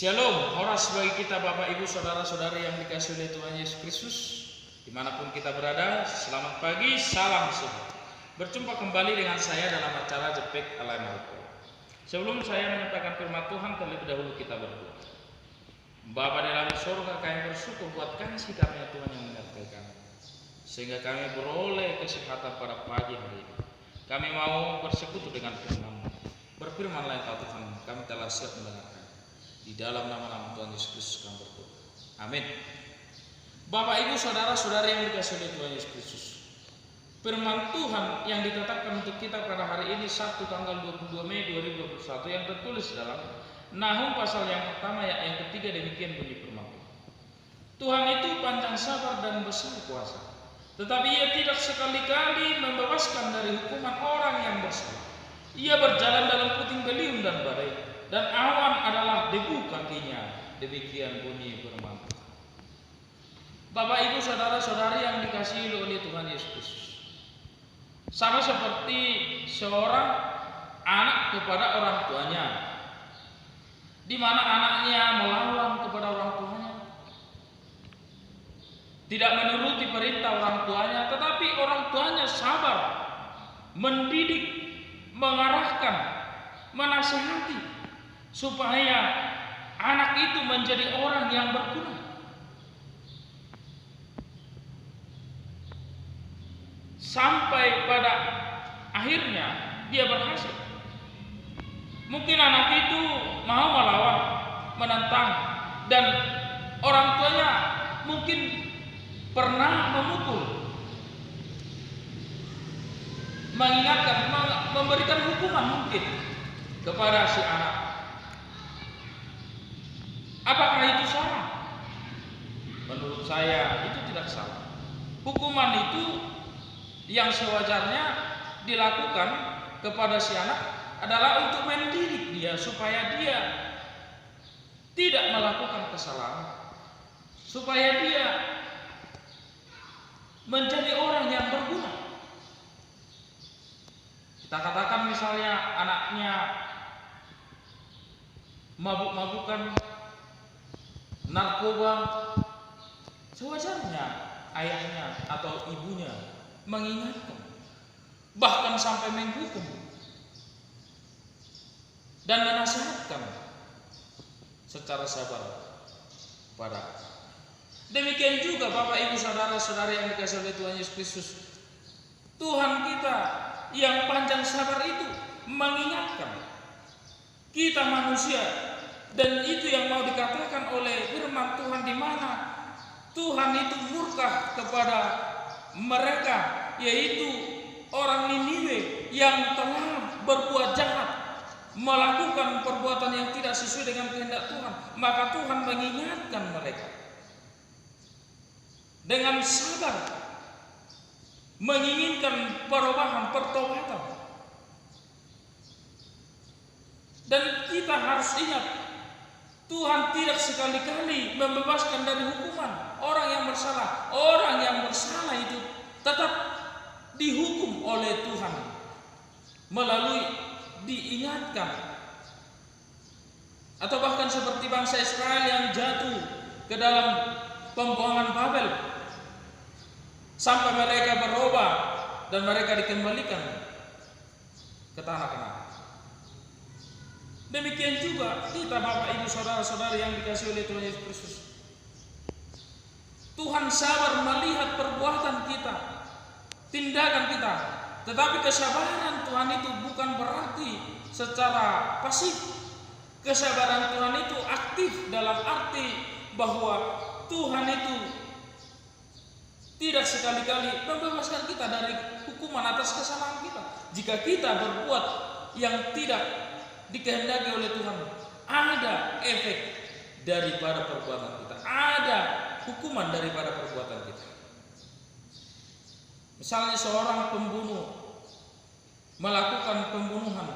Shalom, horas bagi kita Bapak Ibu Saudara-saudari yang dikasihi oleh Tuhan Yesus Kristus dimanapun kita berada. Selamat pagi, salam sehat. Berjumpa kembali dengan saya dalam acara Jepek Alay Marco. Sebelum saya menyampaikan firman Tuhan, terlebih dahulu kita berdoa. Bapa di dalam surga, kami bersyukur buat kasih karunia Tuhan yang menyertai kami, sehingga kami beroleh kesehatan pada pagi hari ini. Kami mau bersekutu dengan firman-Mu. Berfirmanlah Engkau Tuhan, kami telah siap mendengarkan. Di dalam nama Tuhan Yesus Kristus kami berdoa. Amin. Bapak Ibu Saudara-saudari yang dikasihi oleh Tuhan Yesus Kristus, firman Tuhan yang ditetapkan untuk kita pada hari ini Sabtu tanggal 22 Mei 2021 yang tertulis dalam Nahum pasal yang pertama ayat yang ketiga, demikian bunyi firman Tuhan. Tuhan itu panjang sabar dan besar kuasa, tetapi Ia tidak sekali-kali membebaskan dari hukuman orang yang bersalah. Ia berjalan dalam puting beliung dan badai, dan awan adalah debu kakinya. Demikian bunyi firman Tuhan. Bapak Ibu Saudara-saudari yang dikasihi oleh Tuhan Yesus Kristus, sama seperti seorang anak kepada orang tuanya, di mana anaknya melawan kepada orang tuanya, tidak menuruti perintah orang tuanya, tetapi orang tuanya sabar mendidik, mengarahkan, menasihati supaya anak itu menjadi orang yang berguna. Sampai pada akhirnya dia berhasil. Mungkin anak itu mau melawan, menentang, dan orang tuanya mungkin pernah memukul, mengingatkan, memberikan hukuman mungkin kepada si anak. Apakah itu salah? Menurut saya itu tidak salah. Hukuman itu yang sewajarnya dilakukan kepada si anak adalah untuk mendidik dia supaya dia tidak melakukan kesalahan, supaya dia menjadi orang yang berguna. Kita katakan misalnya anaknya mabuk-mabukan, narkoba, sewajarnya ayahnya atau ibunya mengingatkan, bahkan sampai menghukum dan menasihatkan secara sabar pada. Demikian juga Bapak Ibu Saudara-saudari yang dikasihi oleh Tuhan Yesus Kristus, Tuhan kita yang panjang sabar itu mengingatkan kita manusia, dan itu yang mau dikatakan oleh firman Tuhan, di mana Tuhan itu murka kepada mereka, yaitu orang Niniwe yang telah berbuat jahat, melakukan perbuatan yang tidak sesuai dengan kehendak Tuhan. Maka Tuhan mengingatkan mereka dengan sabar, menginginkan perubahan, pertobatan. Dan kita harus ingat, Tuhan tidak sekali-kali membebaskan dari hukuman orang yang bersalah. Orang yang bersalah itu tetap dihukum oleh Tuhan melalui diingatkan. Atau bahkan seperti bangsa Israel yang jatuh ke dalam pembuangan Babel, sampai mereka berubah dan mereka dikembalikan ke tanah Kanaan. Demikian juga kita Bapak Ibu Saudara-saudari yang dikasihi oleh Tuhan Yesus Kristus. Tuhan sabar melihat perbuatan kita, tindakan kita. Tetapi kesabaran Tuhan itu bukan berarti secara pasif. Kesabaran Tuhan itu aktif, dalam arti bahwa Tuhan itu tidak sekali-kali membebaskan kita dari hukuman atas kesalahan kita. Jika kita berbuat yang tidak dikehendaki oleh Tuhan, ada efek daripada perbuatan kita, ada hukuman daripada perbuatan kita. Misalnya seorang pembunuh melakukan pembunuhan,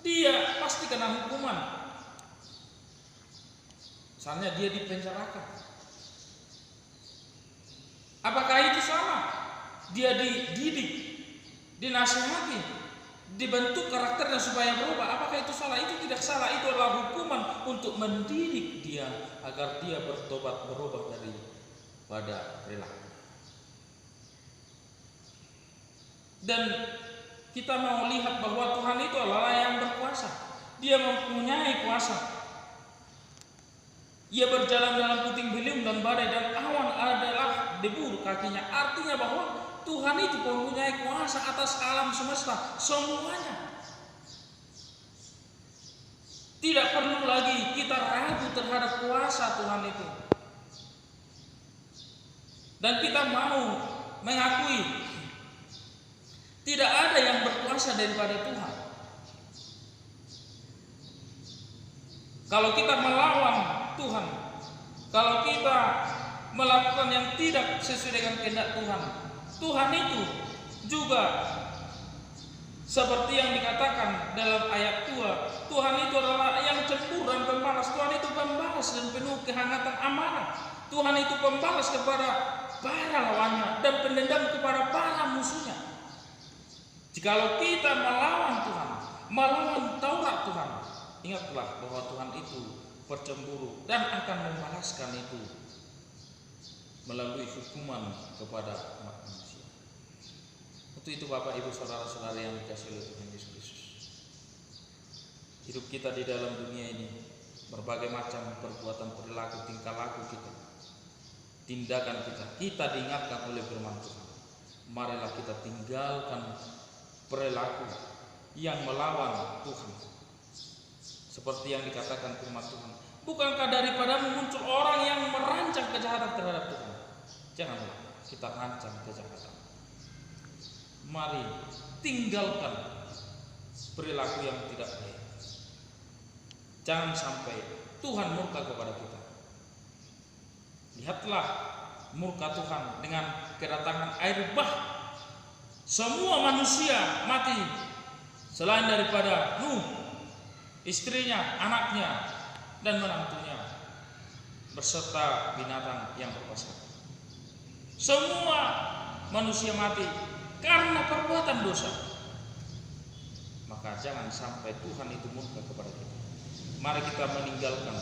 dia pasti kena hukuman. Misalnya dia dipenjarakan. Apakah itu salah? Dia dididik, dinasihati, dibentuk karakternya supaya berubah. Apakah itu salah? Itu tidak salah. Itu adalah hukuman untuk mendidik dia agar dia bertobat, berubah daripada perilaku. Dan kita mau lihat bahwa Tuhan itu adalah yang berkuasa. Dia mempunyai kuasa. Ia berjalan dalam puting beliung dan badai, dan awan adalah debu kakinya. Artinya bahwa Tuhan itu mempunyai kuasa atas alam semesta semuanya. Tidak perlu lagi kita ragu terhadap kuasa Tuhan itu. Dan kita mau mengakui tidak ada yang berkuasa daripada Tuhan. Kalau kita melawan Tuhan, kalau kita melakukan yang tidak sesuai dengan kehendak Tuhan, Tuhan itu juga seperti yang dikatakan dalam ayat 2, Tuhan itu adalah yang cemburu dan pembalas. Tuhan itu pembalas dan penuh kehangatan amarah. Tuhan itu pembalas kepada para lawannya dan pendendam kepada para musuhnya. Jikalau kita melawan Tuhan, melawan Taurat Tuhan, ingatlah bahwa Tuhan itu bercemburu dan akan membalaskan itu melalui hukuman kepada umat manusia. Untuk itu Bapak Ibu Saudara-saudara yang dikasihi oleh Tuhan Yesus Kristus, hidup kita di dalam dunia ini, berbagai macam perbuatan, perilaku, tingkah laku kita, tindakan kita diingatkan oleh firman Tuhan. Marilah kita tinggalkan perilaku yang melawan Tuhan. Seperti yang dikatakan firman Tuhan, bukankah daripadamu muncul orang yang merancang kejahatan terhadap Tuhan? Janganlah kita rancang kejahatan. Mari tinggalkan perilaku yang tidak baik. Jangan sampai Tuhan murka kepada kita. Lihatlah murka Tuhan dengan kedatangan air bah. Semua manusia mati selain daripada Nuh, istrinya, anaknya, dan menantunya, beserta binatang yang berkuasa. Semua manusia mati karena perbuatan dosa. Maka jangan sampai Tuhan itu murka kepada kita. Mari kita meninggalkan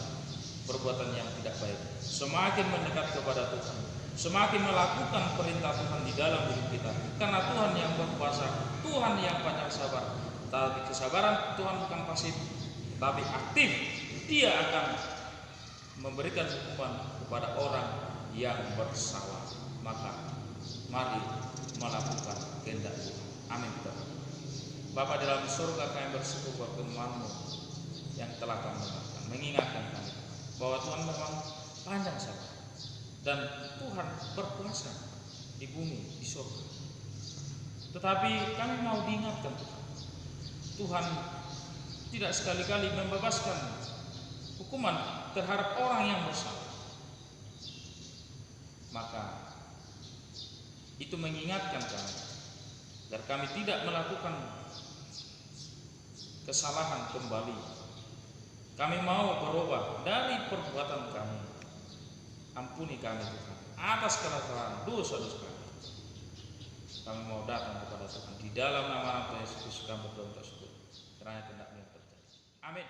perbuatan yang tidak baik. Semakin mendekat kepada Tuhan, semakin melakukan perintah Tuhan di dalam hidup kita. Karena Tuhan yang berkuasa, Tuhan yang banyak sabar. Tapi kesabaran Tuhan bukan pasif, tapi aktif. Dia akan memberikan hukuman kepada orang yang bersalah. Maka mari melakukan kehendak Tuhan. Amin. Bapa dalam surga, kami bersyukur buat firman-Mu yang telah kami dengarkan, mengingatkan kami bahwa Tuhan memang panjang sabar dan Tuhan berkuasa di bumi, di surga. Tetapi kami mau diingatkan Tuhan tidak sekali-kali membebaskan hukuman terhadap orang yang bersalah. Maka itu mengingatkan kami agar kami tidak melakukan kesalahan kembali. Kami mau berubah dari perbuatan kami. Ampuni kami Tuhan atas kesalahan dosa-dosa kami. Kami mau datang kepada Tuhan di dalam nama Tuhan Yesus Kristus. Kami berdoa untuk syukur. Kiranya kehendak-Mu terjadi. Amin.